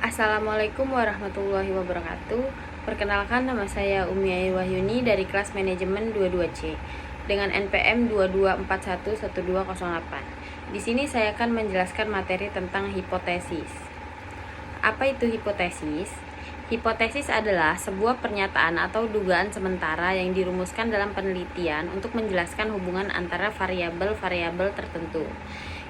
Assalamualaikum warahmatullahi wabarakatuh. Perkenalkan, nama saya Umi Ayu Wahyuni dari kelas manajemen 22C dengan NPM 22411208. Di sini saya akan menjelaskan materi tentang hipotesis. Apa itu hipotesis? Hipotesis adalah sebuah pernyataan atau dugaan sementara yang dirumuskan dalam penelitian untuk menjelaskan hubungan antara variabel-variabel tertentu.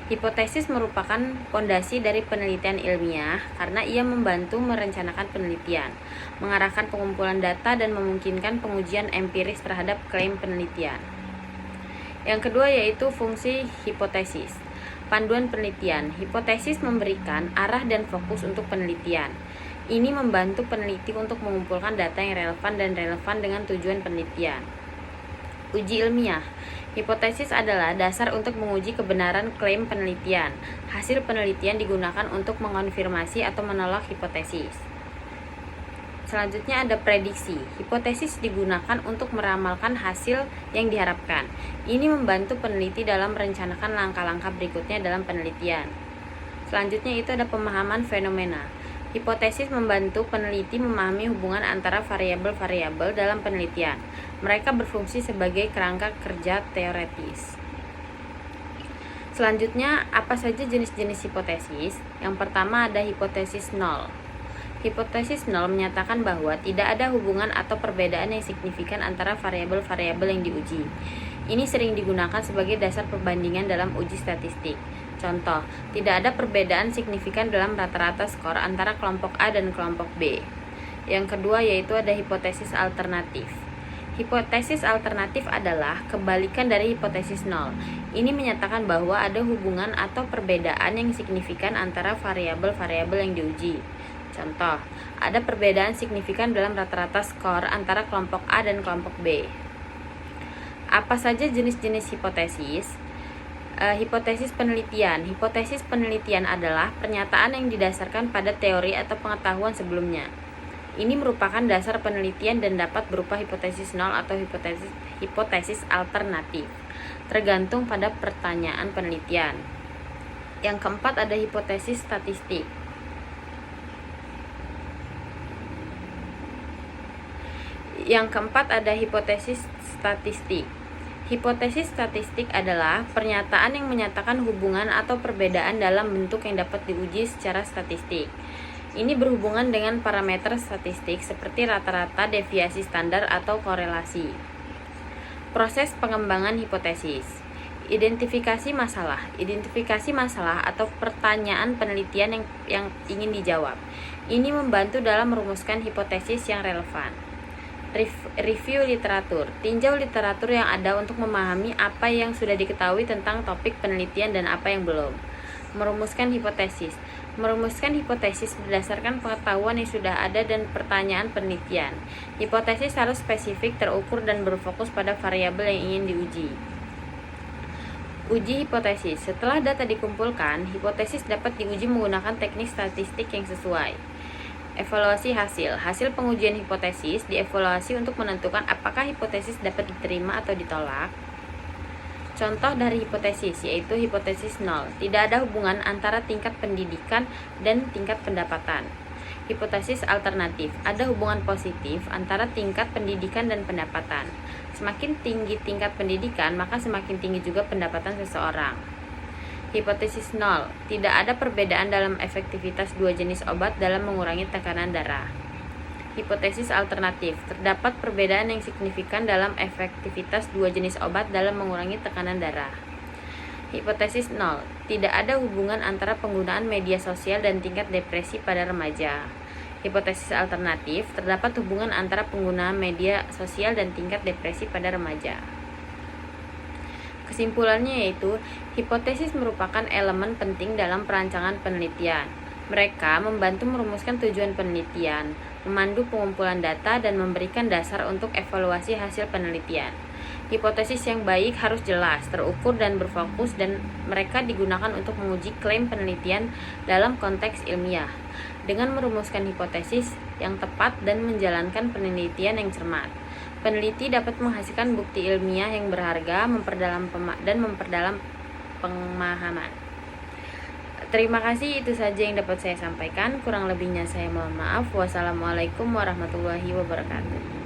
Hipotesis merupakan fondasi dari penelitian ilmiah karena ia membantu merencanakan penelitian, mengarahkan pengumpulan data, dan memungkinkan pengujian empiris terhadap klaim penelitian. Yang kedua yaitu fungsi hipotesis. Panduan penelitian. Hipotesis memberikan arah dan fokus untuk penelitian. Ini membantu peneliti untuk mengumpulkan data yang relevan dengan tujuan penelitian. Uji ilmiah. Hipotesis adalah dasar untuk menguji kebenaran klaim penelitian. Hasil penelitian digunakan untuk mengonfirmasi atau menolak hipotesis. Selanjutnya ada prediksi. Hipotesis digunakan untuk meramalkan hasil yang diharapkan. Ini membantu peneliti dalam merencanakan langkah-langkah berikutnya dalam penelitian. Selanjutnya itu ada pemahaman fenomena. Hipotesis membantu peneliti memahami hubungan antara variabel-variabel dalam penelitian. Mereka berfungsi sebagai kerangka kerja teoretis. Selanjutnya, apa saja jenis-jenis hipotesis? Yang pertama ada hipotesis nol. Hipotesis nol menyatakan bahwa tidak ada hubungan atau perbedaan yang signifikan antara variabel-variabel yang diuji. Ini sering digunakan sebagai dasar perbandingan dalam uji statistik. Contoh, tidak ada perbedaan signifikan dalam rata-rata skor antara kelompok A dan kelompok B. Yang kedua yaitu ada hipotesis alternatif. Hipotesis alternatif adalah kebalikan dari hipotesis nol. Ini menyatakan bahwa ada hubungan atau perbedaan yang signifikan antara variabel-variabel yang diuji. Contoh, ada perbedaan signifikan dalam rata-rata skor antara kelompok A dan kelompok B. Apa saja jenis-jenis hipotesis? Hipotesis penelitian. Hipotesis penelitian adalah pernyataan yang didasarkan pada teori atau pengetahuan sebelumnya. Ini merupakan dasar penelitian dan dapat berupa hipotesis nol atau hipotesis alternatif, tergantung pada pertanyaan penelitian. Yang keempat ada hipotesis statistik. Hipotesis statistik adalah pernyataan yang menyatakan hubungan atau perbedaan dalam bentuk yang dapat diuji secara statistik. Ini berhubungan dengan parameter statistik seperti rata-rata, deviasi standar, atau korelasi. Proses pengembangan hipotesis. Identifikasi masalah atau pertanyaan penelitian yang ingin dijawab. Ini membantu dalam merumuskan hipotesis yang relevan. Review literatur. Tinjau literatur yang ada untuk memahami apa yang sudah diketahui tentang topik penelitian dan apa yang belum. Merumuskan hipotesis berdasarkan pengetahuan yang sudah ada dan pertanyaan penelitian. Hipotesis harus spesifik, terukur, dan berfokus pada variabel yang ingin diuji. Uji hipotesis. Setelah data dikumpulkan, hipotesis dapat diuji menggunakan teknik statistik yang sesuai. Evaluasi hasil pengujian hipotesis dievaluasi untuk menentukan apakah hipotesis dapat diterima atau ditolak. Contoh dari hipotesis yaitu hipotesis nol. Tidak ada hubungan antara tingkat pendidikan dan tingkat pendapatan. Hipotesis alternatif. Ada hubungan positif antara tingkat pendidikan dan pendapatan. Semakin tinggi tingkat pendidikan, maka semakin tinggi juga pendapatan seseorang. Hipotesis nol. Tidak ada perbedaan dalam efektivitas dua jenis obat dalam mengurangi tekanan darah. Hipotesis alternatif. Terdapat perbedaan yang signifikan dalam efektivitas dua jenis obat dalam mengurangi tekanan darah. Hipotesis nol. Tidak ada hubungan antara penggunaan media sosial dan tingkat depresi pada remaja. Hipotesis alternatif. Terdapat hubungan antara penggunaan media sosial dan tingkat depresi pada remaja. Kesimpulannya yaitu, hipotesis merupakan elemen penting dalam perancangan penelitian. Mereka membantu merumuskan tujuan penelitian, memandu pengumpulan data, dan memberikan dasar untuk evaluasi hasil penelitian. Hipotesis yang baik harus jelas, terukur, dan berfokus, dan mereka digunakan untuk menguji klaim penelitian dalam konteks ilmiah. Dengan merumuskan hipotesis yang tepat dan menjalankan penelitian yang cermat, peneliti dapat menghasilkan bukti ilmiah yang berharga, memperdalam pemahaman. Terima kasih, itu saja yang dapat saya sampaikan. Kurang lebihnya saya mohon maaf. Wassalamualaikum warahmatullahi wabarakatuh.